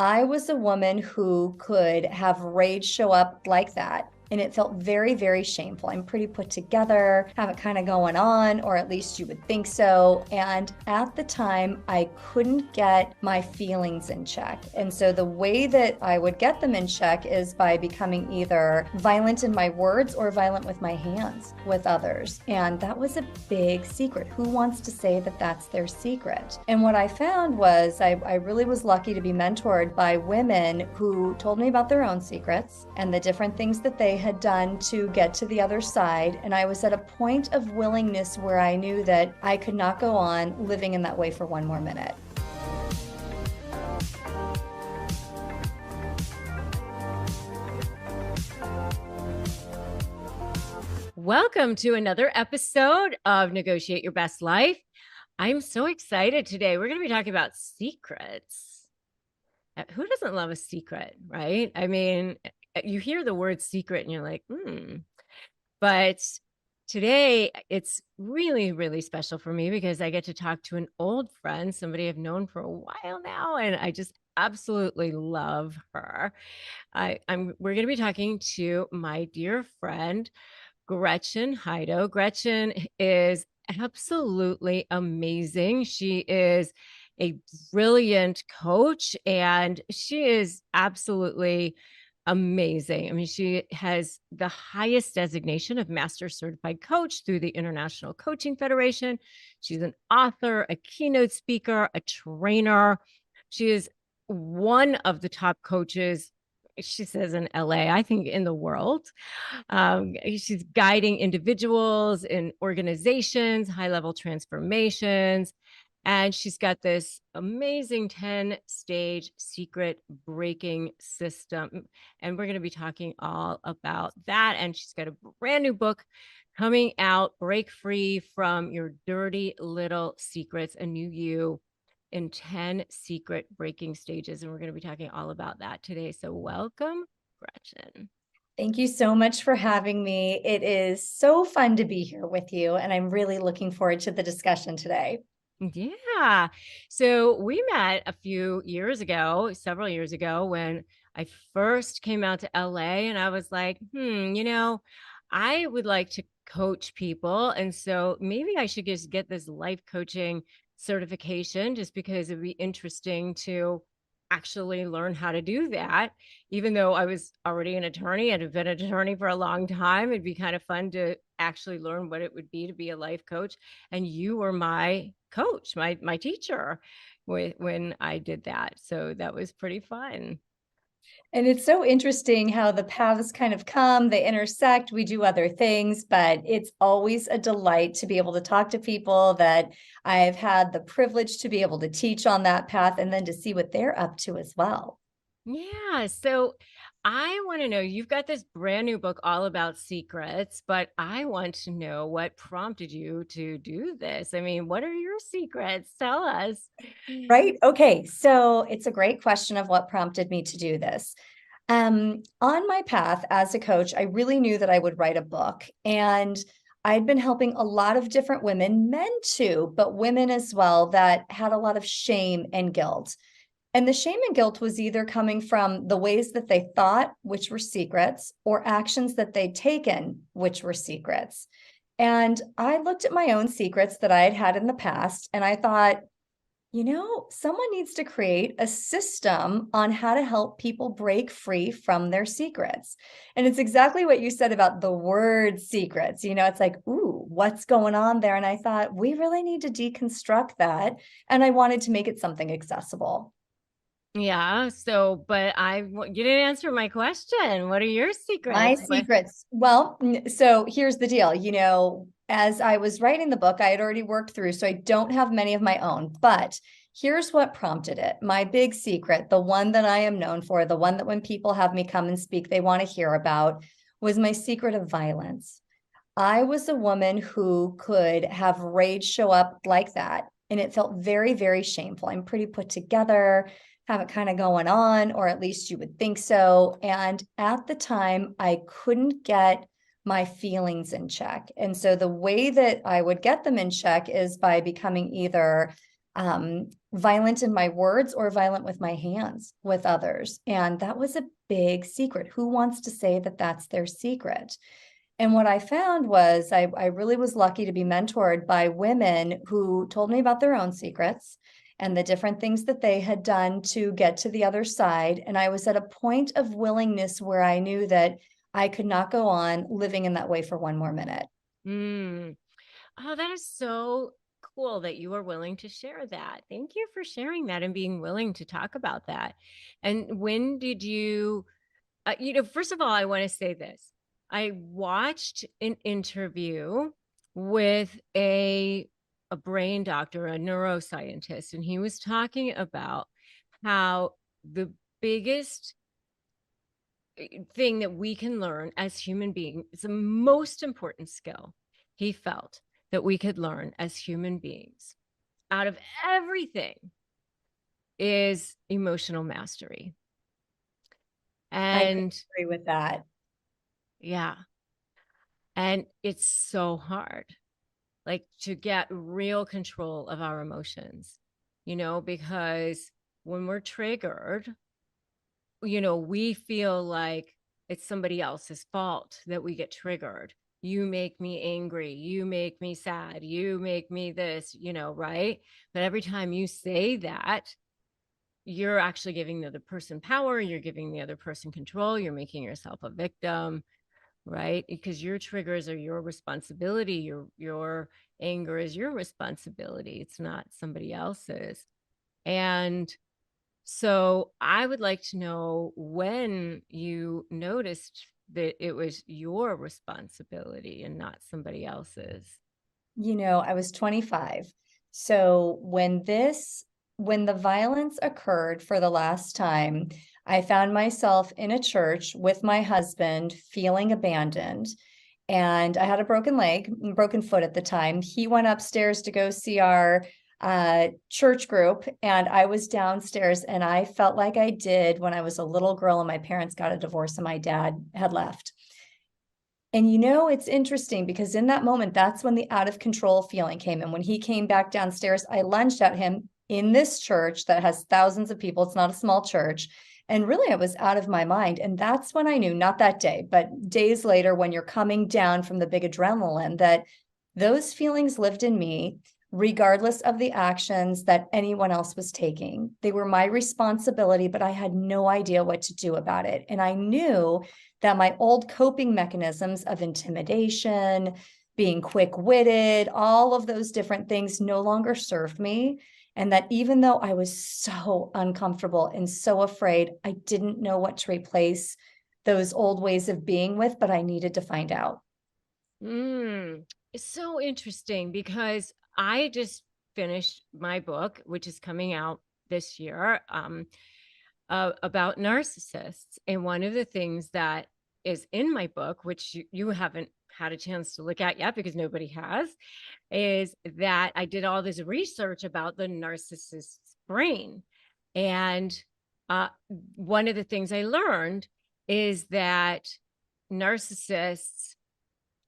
I was a woman who could have rage show up like that. And it felt very, very shameful. I'm pretty put together, have it kind of going on, or at least you would think so. And at the time, I couldn't get my feelings in check. And so the way that I would get them in check is by becoming either violent in my words or violent with my hands with others. And that was a big secret. Who wants to say that that's their secret? And what I found was I really was lucky to be mentored by women who told me about their own secrets and the different things that they had done to get to the other side. And I was at a point of willingness where I knew that I could not go on living in that way for one more minute. Welcome to another episode of Negotiate Your Best Life. I'm so excited today. We're going to be talking about secrets. Who doesn't love a secret, right? I mean, you hear the word secret and you're like, But today it's really, really special for me because I get to talk to an old friend, somebody I've known for a while now, and I just absolutely love her. We're going to be talking to my dear friend, Gretchen Hydo. Gretchen is absolutely amazing. She is a brilliant coach and she is absolutely amazing. I mean, she has the highest designation of Master Certified Coach through the International Coaching Federation. She's an author, a keynote speaker, a trainer. She is one of the top coaches, she says, in LA, I think in the world. She's guiding individuals in organizations, high-level transformations. And she's got this amazing 10-stage secret breaking system. And we're going to be talking all about that. And she's got a brand new book coming out, Break Free from Your Dirty Little Secrets, a New You in 10 secret breaking stages. And we're going to be talking all about that today. So welcome, Gretchen. Thank you so much for having me. It is so fun to be here with you, and I'm really looking forward to the discussion today. Yeah. So we met a few years ago, several years ago, when I first came out to LA, and I was like, I would like to coach people. And so maybe I should just get this life coaching certification just because it'd be interesting to actually learn how to do that. Even though I was already an attorney and have been an attorney for a long time, it'd be kind of fun to actually learn what it would be to be a life coach. And you were my coach, my teacher when I did that. So that was pretty fun. And it's so interesting how the paths kind of come, they intersect, we do other things, but it's always a delight to be able to talk to people that I've had the privilege to be able to teach on that path and then to see what they're up to as well. Yeah. So I want to know, you've got this brand new book all about secrets, but I want to know what prompted you to do this. I mean, what are your secrets? Tell us. Right? Okay. So it's a great question of what prompted me to do this. On my path as a coach, I really knew that I would write a book, and I'd been helping a lot of different women, men too, but women as well, that had a lot of shame and guilt. And the shame and guilt was either coming from the ways that they thought, which were secrets, or actions that they'd taken, which were secrets. And I looked at my own secrets that I had had in the past, and I thought, someone needs to create a system on how to help people break free from their secrets. And it's exactly what you said about the word secrets. It's like, ooh, what's going on there? And I thought, we really need to deconstruct that. And I wanted to make it something accessible. Yeah. So, but you didn't answer my question. What are your My secrets? secrets. Well, so here's the deal. As I was writing the book, I had already worked through, so I don't have many of my own, but here's what prompted it. My big secret, the one that I am known for, the one that when people have me come and speak, they want to hear about, was my secret of violence. I was a woman who could have rage show up like that, and it felt very, very shameful. I'm pretty put together, have it kind of going on, or at least you would think so. And at the time, I couldn't get my feelings in check. And so the way that I would get them in check is by becoming either violent in my words or violent with my hands with others. And that was a big secret. Who wants to say that that's their secret? And what I found was I really was lucky to be mentored by women who told me about their own secrets and the different things that they had done to get to the other side. And I was at a point of willingness where I knew that I could not go on living in that way for one more minute. Mm. Oh, that is so cool that you are willing to share that. Thank you for sharing that and being willing to talk about that. And when did you, first of all, I want to say this. I watched an interview with a brain doctor, a neuroscientist, and he was talking about how the biggest thing that we can learn as human beings is the most important skill he felt that we could learn as human beings out of everything is emotional mastery. I could And agree with that. yeah, and it's so hard, like to get real control of our emotions, because when we're triggered, we feel like it's somebody else's fault that we get triggered. You make me angry. You make me sad. You make me this, right? But every time you say that, you're actually giving the other person power. You're giving the other person control. You're making yourself a victim, right? Because your triggers are your responsibility. Your anger is your responsibility. It's not somebody else's. And so I would like to know when you noticed that it was your responsibility and not somebody else's. I was 25. So when the violence occurred for the last time, I found myself in a church with my husband feeling abandoned. And I had a broken foot at the time. He went upstairs to go see our church group, and I was downstairs, and I felt like I did when I was a little girl and my parents got a divorce and my dad had left. And it's interesting because in that moment, that's when the out of control feeling came. And when he came back downstairs, I lunged at him in this church that has thousands of people. It's not a small church. And really, I was out of my mind. And that's when I knew, not that day, but days later, when you're coming down from the big adrenaline, that those feelings lived in me, regardless of the actions that anyone else was taking. They were my responsibility, but I had no idea what to do about it. And I knew that my old coping mechanisms of intimidation, being quick-witted, all of those different things no longer served me. And that even though I was so uncomfortable and so afraid, I didn't know what to replace those old ways of being with, but I needed to find out. It's so interesting because I just finished my book, which is coming out this year, about narcissists. And one of the things that is in my book, which you haven't had a chance to look at yet because nobody has, is that I did all this research about the narcissist's brain. And one of the things I learned is that narcissists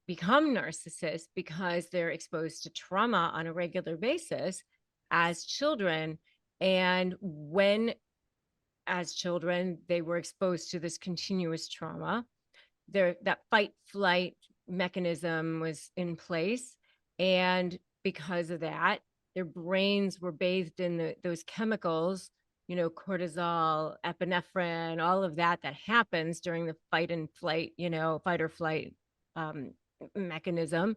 become narcissists because they're exposed to trauma on a regular basis as children. And when, as children, they were exposed to this continuous trauma, that fight flight mechanism was in place. And because of that, their brains were bathed in those chemicals, cortisol, epinephrine, all of that happens during the fight and flight, fight or flight mechanism.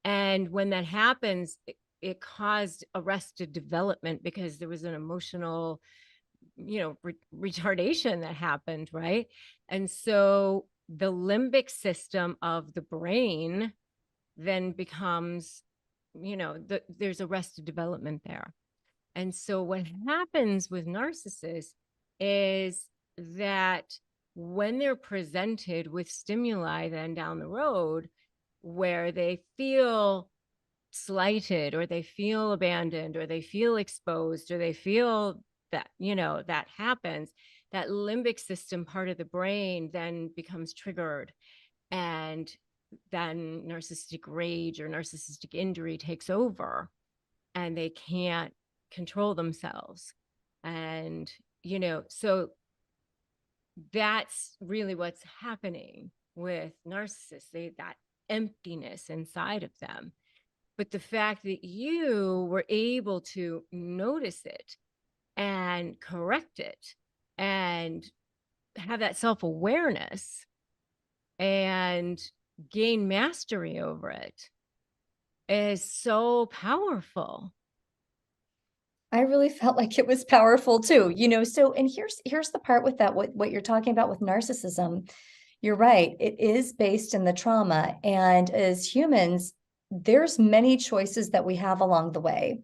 And when that happens, it caused arrested development because there was an emotional, retardation that happened, right? And so the limbic system of the brain then becomes, there's arrested development there. And so what happens with narcissists is that when they're presented with stimuli then down the road where they feel slighted or they feel abandoned or they feel exposed or they feel that, that happens, that limbic system part of the brain then becomes triggered. And then narcissistic rage or narcissistic injury takes over and they can't control themselves. And, so that's really what's happening with narcissists. That emptiness inside of them. But the fact that you were able to notice it and correct it and have that self-awareness and gain mastery over it is so powerful. I really felt like it was powerful too, so, and here's the part with that, what you're talking about with narcissism. You're right. It is based in the trauma. And as humans, there's many choices that we have along the way.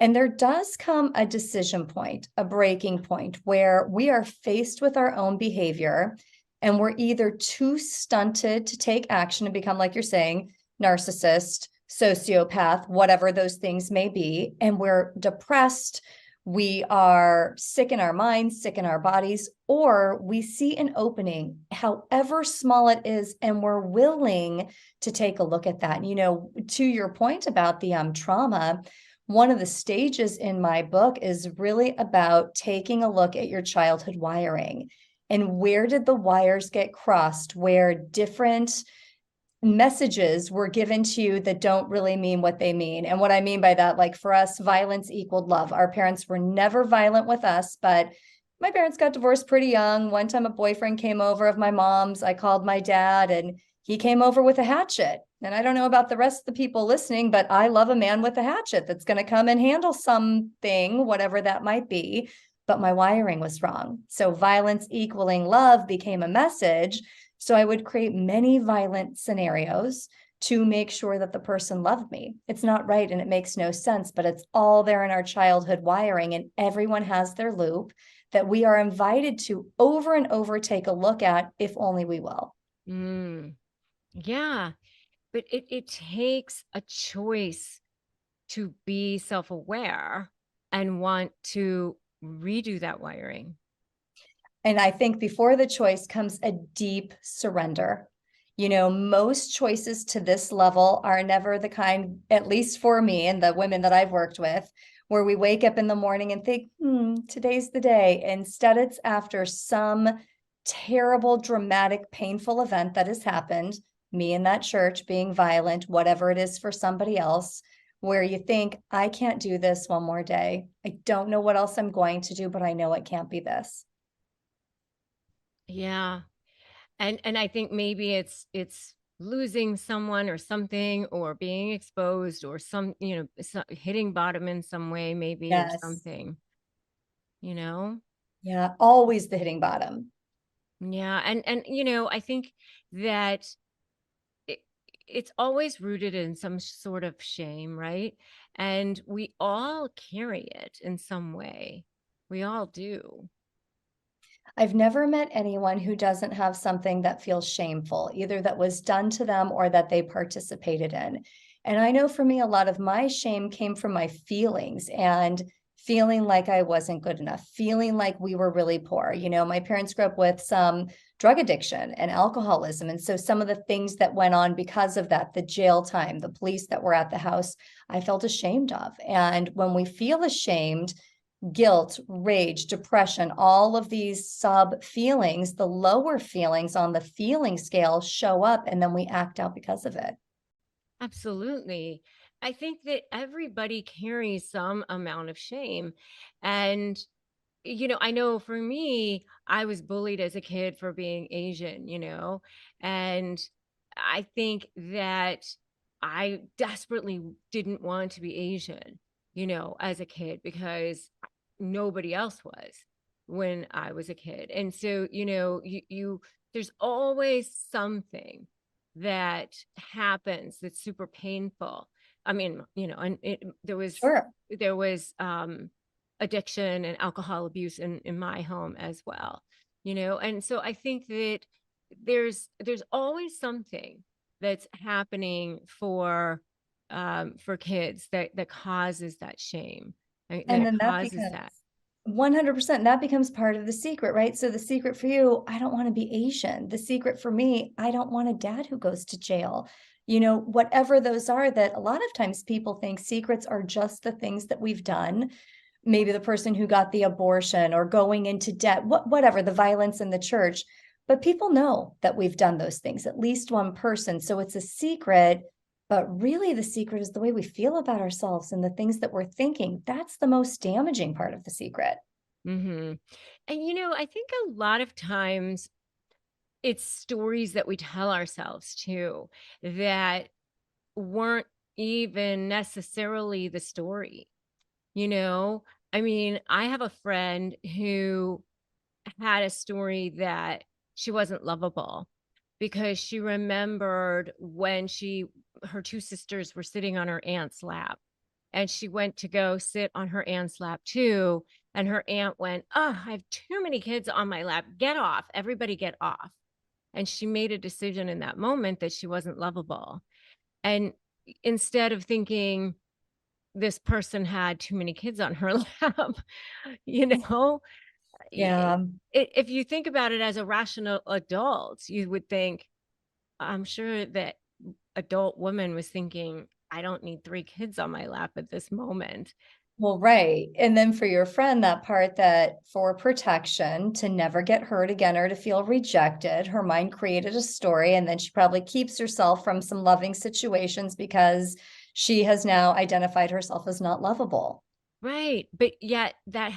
And there does come a decision point, a breaking point where we are faced with our own behavior and we're either too stunted to take action and become, like you're saying, narcissist, sociopath, whatever those things may be, and we're depressed, we are sick in our minds, sick in our bodies, or we see an opening, however small it is, and we're willing to take a look at that. To your point about the trauma, one of the stages in my book is really about taking a look at your childhood wiring and where did the wires get crossed, where different messages were given to you that don't really mean what they mean. And what I mean by that, like for us, violence equaled love. Our parents were never violent with us, but my parents got divorced pretty young. One time a boyfriend came over of my mom's. I called my dad and he came over with a hatchet. And I don't know about the rest of the people listening, but I love a man with a hatchet that's going to come and handle something, whatever that might be. But my wiring was wrong. So violence equaling love became a message. So I would create many violent scenarios to make sure that the person loved me. It's not right and it makes no sense, but it's all there in our childhood wiring, and everyone has their loop that we are invited to over and over take a look at if only we will. Yeah, but it takes a choice to be self-aware and want to redo that wiring. And I think before the choice comes a deep surrender. Most choices to this level are never the kind, at least for me and the women that I've worked with, where we wake up in the morning and think, today's the day. Instead, it's after some terrible, dramatic, painful event that has happened, me in that church being violent, whatever it is for somebody else, where you think, I can't do this one more day. I don't know what else I'm going to do, but I know it can't be this. Yeah. And I think maybe it's losing someone or something, or being exposed, or hitting bottom in some way, maybe, or Yes. something, Yeah, always the hitting bottom. Yeah. And I think that it's always rooted in some sort of shame, right? And we all carry it in some way. We all do. I've never met anyone who doesn't have something that feels shameful, either that was done to them or that they participated in. And I know for me, a lot of my shame came from my feelings and feeling like I wasn't good enough, feeling like we were really poor. My parents grew up with some drug addiction and alcoholism. And so some of the things that went on because of that, the jail time, the police that were at the house, I felt ashamed of. And when we feel ashamed, guilt, rage, depression, all of these sub feelings, the lower feelings on the feeling scale show up, and then we act out because of it. Absolutely. I think that everybody carries some amount of shame. And, I know for me, I was bullied as a kid for being Asian, and I think that I desperately didn't want to be Asian, as a kid, because nobody else was when I was a kid. And so, there's always something that happens that's super painful. I mean, and Sure. there was addiction and alcohol abuse in my home as well, and so I think that there's always something that's happening for kids that causes that shame, And that then that causes becomes that. 100%, that becomes part of the secret, right? So the secret for you, I don't want to be Asian. The secret for me, I don't want a dad who goes to jail. Whatever those are, that a lot of times people think secrets are just the things that we've done. maybe the person who got the abortion or going into debt, whatever, the violence in the church. But people know that we've done those things, at least one person. So it's a secret. But really, the secret is the way we feel about ourselves and the things that we're thinking. That's the most damaging part of the secret. Mm-hmm. And, I think a lot of times it's stories that we tell ourselves too that weren't even necessarily the story. I mean, I have a friend who had a story that she wasn't lovable because she remembered when her two sisters were sitting on her aunt's lap, and she went to go sit on her aunt's lap too. And her aunt went, "Oh, I have too many kids on my lap. Get off. Everybody get off." And she made a decision in that moment that she wasn't lovable. And instead of thinking this person had too many kids on her lap, you know, Yeah. if you think about it as a rational adult, you would think, I'm sure that adult woman was thinking, I don't need 3 kids on my lap at this moment. Well, right. And then for your friend, that part that for protection to never get hurt again or to feel rejected, her mind created a story. And then she probably keeps herself from some loving situations because she has now identified herself as not lovable. Right. But yet that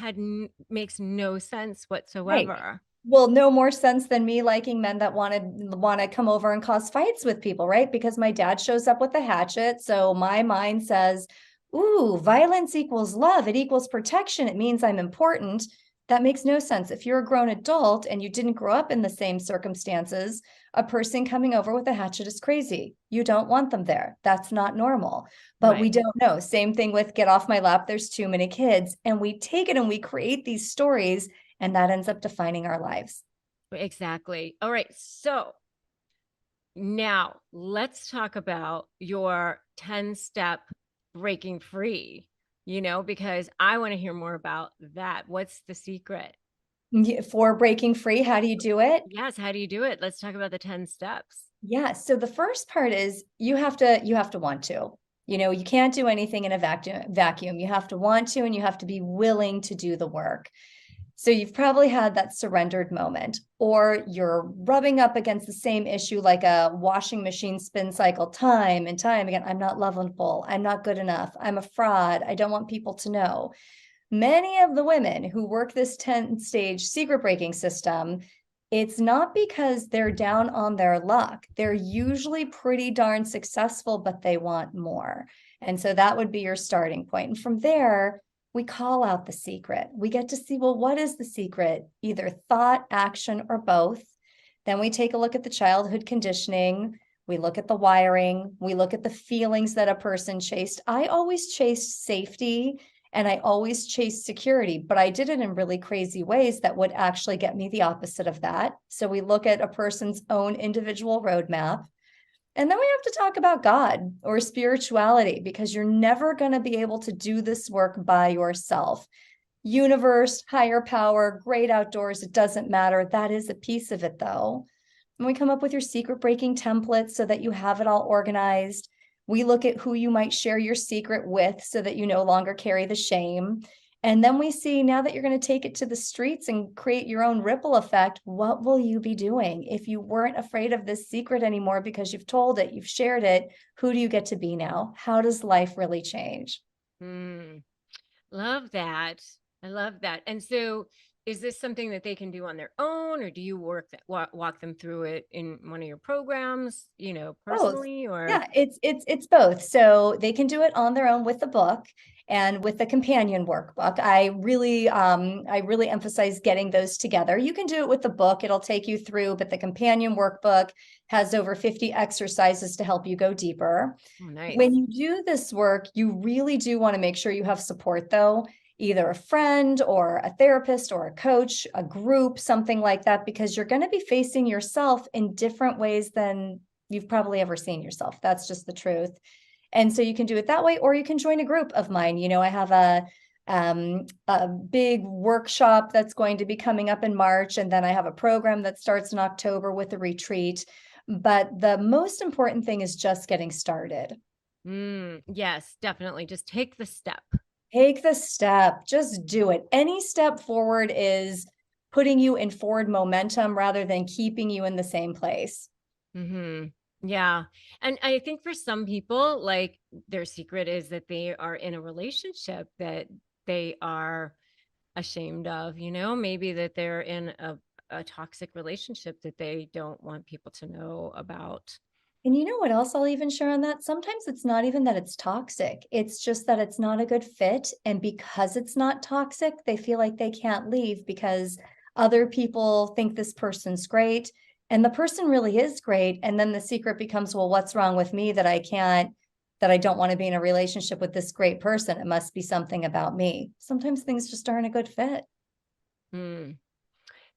makes no sense Right. whatsoever. Well, no more sense than me liking men that want to come over and cause fights with people, right? Because my dad shows up with a hatchet. So my mind says, ooh, violence equals love. It equals protection. It means I'm important. That makes no sense. If you're a grown adult and you didn't grow up in the same circumstances, a person coming over with a hatchet is crazy. You don't want them there. That's not normal. But we Right. don't know. Same thing with get off my lap. There's too many kids. And we take it and we create these stories, and that ends up defining our lives. Exactly. All right. So now let's talk about your 10-step breaking free, because I want to hear more about that. What's the secret? For breaking free, how do you do it? Yes. How do you do it? Let's talk about the 10 steps. Yeah. So the first part is you have to want to. You can't do anything in a vacuum. You have to want to, and you have to be willing to do the work. So you've probably had that surrendered moment, or you're rubbing up against the same issue like a washing machine spin cycle time and time again. I'm not lovable. I'm not good enough. I'm a fraud. I don't want people to know. Many of the women who work this 10-stage secret breaking system, it's not because they're down on their luck. They're usually pretty darn successful, but they want more. And so that would be your starting point. And from there, we call out the secret. We get to see, well, what is the secret? Either thought, action, or both. Then we take a look at the childhood conditioning. We look at the wiring. We look at the feelings that a person chased. I always chased safety and I always chased security, but I did it in really crazy ways that would actually get me the opposite of that. So we look at a person's own individual roadmap. And then we have to talk about God or spirituality, because you're never going to be able to do this work by yourself. Universe, higher power, great outdoors, it doesn't matter. That is a piece of it, though. And we come up with your secret breaking templates so that you have it all organized. We look at who you might share your secret with so that you no longer carry the shame. And then we see, now that you're going to take it to the streets and create your own ripple effect, what will you be doing? If you weren't afraid of this secret anymore because you've told it, you've shared it, who do you get to be now? How does life really change? Love that. I love that. And so is this something that they can do on their own, or do you walk them through it in one of your programs, Both. personally, or? Yeah, it's both. So they can do it on their own with the book and with the companion workbook. I really emphasize getting those together. You can do it with the book, it'll take you through, but the companion workbook has over 50 exercises to help you go deeper. Oh, nice. When you do this work, you really do want to make sure you have support, though, either a friend or a therapist or a coach, a group, something like that, because you're going to be facing yourself in different ways than you've probably ever seen yourself. That's just the truth. And so you can do it that way, or you can join a group of mine. I have a big workshop that's going to be coming up in March, and then I have a program that starts in October with a retreat. But the most important thing is just getting started. Yes, definitely. Just take the step. Take the step, just do it. Any step forward is putting you in forward momentum rather than keeping you in the same place. Mm-hmm. Yeah. And I think for some people, like their secret is that they are in a relationship that they are ashamed of, maybe that they're in a toxic relationship that they don't want people to know about. And you know what else I'll even share on that? Sometimes it's not even that it's toxic. It's just that it's not a good fit. And because it's not toxic, they feel like they can't leave because other people think this person's great. And the person really is great. And then the secret becomes, well, what's wrong with me that I don't want to be in a relationship with this great person? It must be something about me. Sometimes things just aren't a good fit. Mm.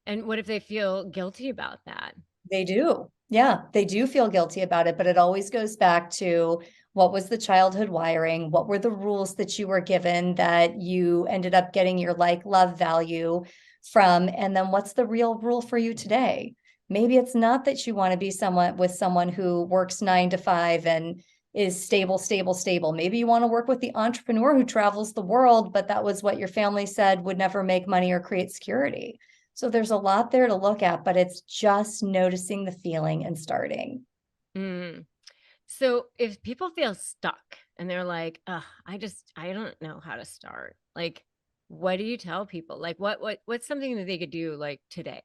And what if they feel guilty about that? They do. Yeah, they do feel guilty about it, but it always goes back to what was the childhood wiring? What were the rules that you were given that you ended up getting your like, love, value from? And then what's the real rule for you today? Maybe it's not that you want to be someone who works 9 to 5 and is stable, stable, stable. Maybe you want to work with the entrepreneur who travels the world, but that was what your family said would never make money or create security. So there's a lot there to look at, but it's just noticing the feeling and starting. Mm. So if people feel stuck and they're like, I don't know how to start. Like, what do you tell people? Like, what's something that they could do like today?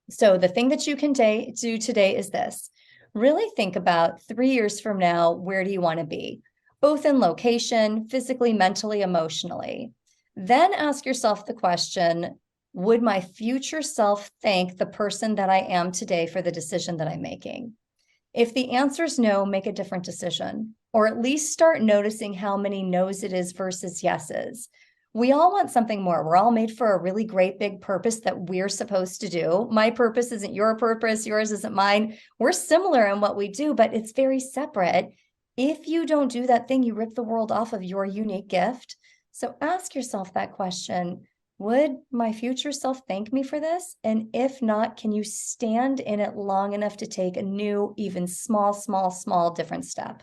So the thing that you can do today is this. Really think about 3 years from now, where do you want to be? Both in location, physically, mentally, emotionally. Then ask yourself the question, would my future self thank the person that I am today for the decision that I'm making? If the answer is no, make a different decision, or at least start noticing how many no's it is versus yeses. We all want something more. We're all made for a really great big purpose that we're supposed to do. My purpose isn't your purpose, yours isn't mine. We're similar in what we do, but it's very separate. If you don't do that thing, you rip the world off of your unique gift. So ask yourself that question. Would my future self thank me for this? And if not, can you stand in it long enough to take a new, even small, small, small different step?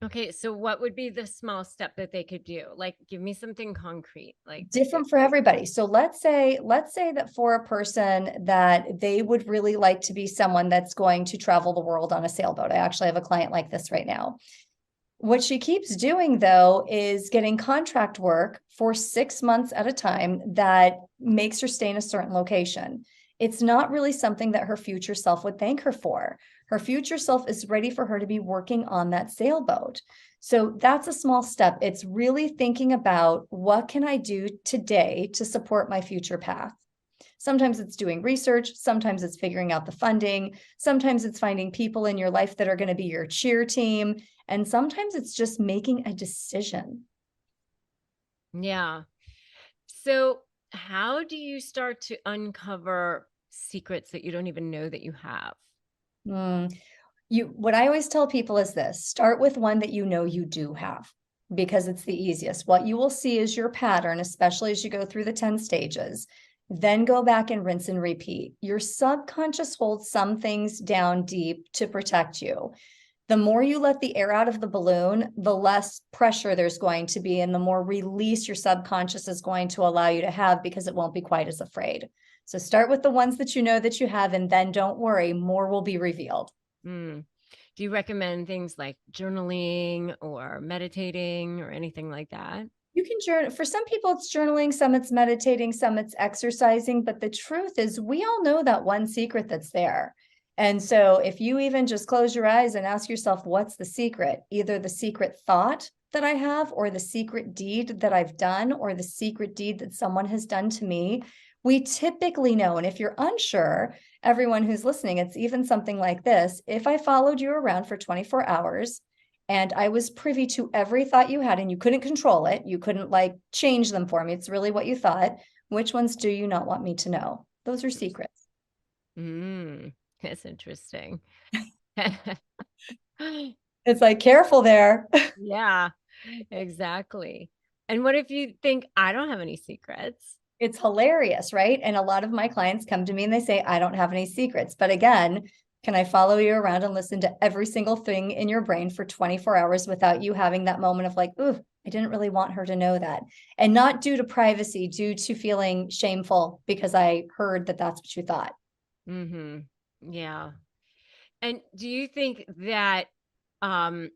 Okay, so what would be the small step that they could do? Like, give me something concrete. Like, Different for everybody. So let's say that for a person that they would really like to be someone that's going to travel the world on a sailboat. I actually have a client like this right now. What she keeps doing, though, is getting contract work for 6 months at a time that makes her stay in a certain location. It's not really something that her future self would thank her for. Her future self is ready for her to be working on that sailboat. So that's a small step. It's really thinking about what can I do today to support my future path? Sometimes it's doing research. Sometimes it's figuring out the funding. Sometimes it's finding people in your life that are going to be your cheer team. And sometimes it's just making a decision. yeah. So, how do you start to uncover secrets that you don't even know that you have? Mm. What I always tell people is this: start with one that you know you do have, because it's the easiest. What you will see is your pattern, especially as you go through the 10 stages. Then go back and rinse and repeat. Your subconscious holds some things down deep to protect you. The more you let the air out of the balloon, the less pressure there's going to be, and the more release your subconscious is going to allow you to have, because it won't be quite as afraid. So start with the ones that you know that you have, and then don't worry, more will be revealed. Mm. Do you recommend things like journaling or meditating or anything like that? You can journal. For some people, it's journaling, some it's meditating, some it's exercising. But the truth is, we all know that one secret that's there. And so if you even just close your eyes and ask yourself, what's the secret? Either the secret thought that I have, or the secret deed that I've done, or the secret deed that someone has done to me. We typically know. And if you're unsure, everyone who's listening, it's even something like this. If I followed you around for 24 hours, and I was privy to every thought you had, and you couldn't control it, you couldn't like change them for me, it's really what you thought, which ones do you not want me to know? Those are secrets. That's interesting. It's like, careful there. Yeah, exactly. And what if you think I don't have any secrets? It's hilarious, right? And a lot of my clients come to me and they say, I don't have any secrets. But again, can I follow you around and listen to every single thing in your brain for 24 hours without you having that moment of like, ooh, I didn't really want her to know that. And not due to privacy, due to feeling shameful because I heard that that's what you thought. Yeah. And do you think that um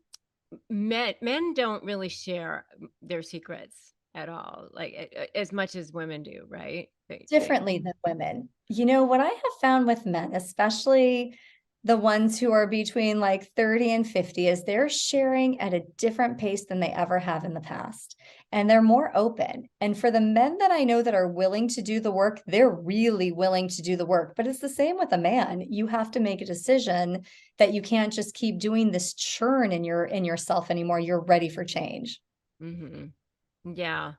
men don't really share their secrets at all, like as much as women do, right? They Differently than women. You know, what I have found with men, especially the ones who are between like 30 and 50, is they're sharing at a different pace than they ever have in the past. And they're more open. And for the men that I know that are willing to do the work, they're really willing to do the work. But it's the same with a man. You have to make a decision that you can't just keep doing this churn in yourself anymore. You're ready for change. hmm Yeah.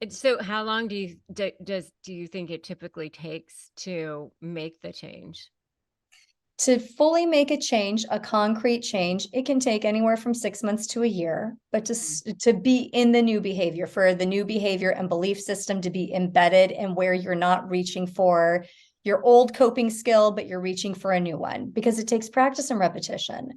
And so how long do you think it typically takes to make the change? To fully make a change, a concrete change, it can take anywhere from 6 months to a year. But to be in the new behavior, for the new behavior and belief system to be embedded, and where you're not reaching for your old coping skill, but you're reaching for a new one, because it takes practice and repetition.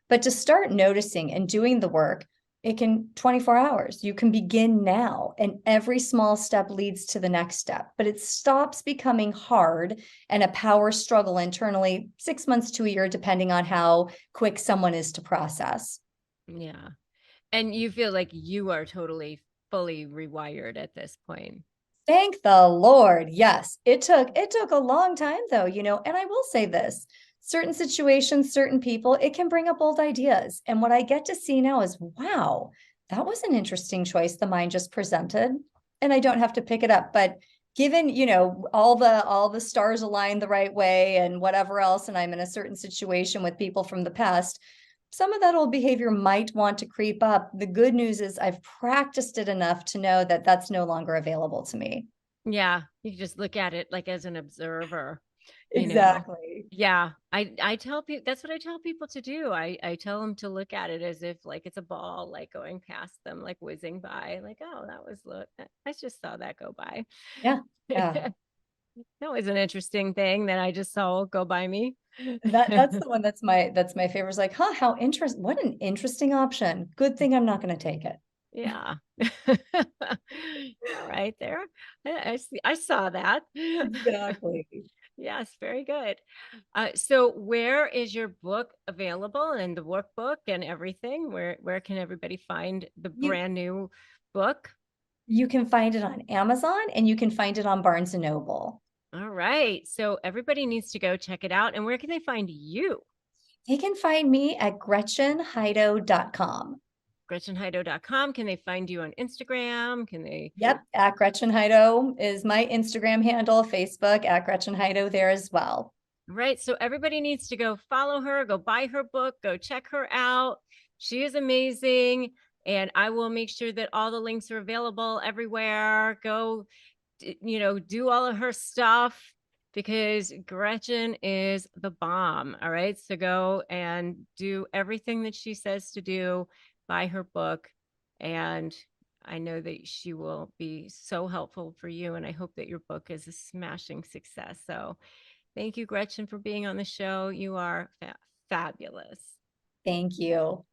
But to start noticing and doing the work, it can 24 hours. You can begin now, and every small step leads to the next step, but it stops becoming hard and a power struggle internally 6 months to a year, depending on how quick someone is to process. Yeah. And you feel like you are totally fully rewired at this point. Thank the Lord. Yes, it took a long time though, and I will say this, certain situations, certain people, it can bring up old ideas. And what I get to see now is, wow, that was an interesting choice the mind just presented. And I don't have to pick it up. But given, all the stars aligned the right way and whatever else, and I'm in a certain situation with people from the past, some of that old behavior might want to creep up. The good news is I've practiced it enough to know that that's no longer available to me. Yeah. You can just look at it like as an observer, you know. Exactly. Yeah. I tell people, that's what I tell people to do. I tell them to look at it as if like it's a ball, like going past them, like whizzing by, like, oh, that was, look, I just saw that go by. Yeah. Yeah. That was an interesting thing that I just saw go by me. That's the one that's my favorite. It's like, huh, how interesting. What an interesting option. Good thing I'm not going to take it. Yeah. Yeah, right there. I see, I saw that. Exactly. Yes, very good. So where is your book available, and the workbook and everything? Where can everybody find the You brand new book? you can find it on Amazon, and you can find it on Barnes and Noble. All right. So everybody needs to go check it out. And where can they find you? They can find me at GretchenHydo.com. GretchenHydo.com. Can they find you on Instagram? Can they? Yep, at Gretchen Hydo is my Instagram handle, Facebook at Gretchen Hydo there as well. Right. So everybody needs to go follow her, go buy her book, go check her out. She is amazing. And I will make sure that all the links are available everywhere. Go, do all of her stuff, because Gretchen is the bomb. All right. So go and do everything that she says to do, buy her book. And I know that she will be so helpful for you. And I hope that your book is a smashing success. So thank you, Gretchen, for being on the show. You are fabulous. Thank you.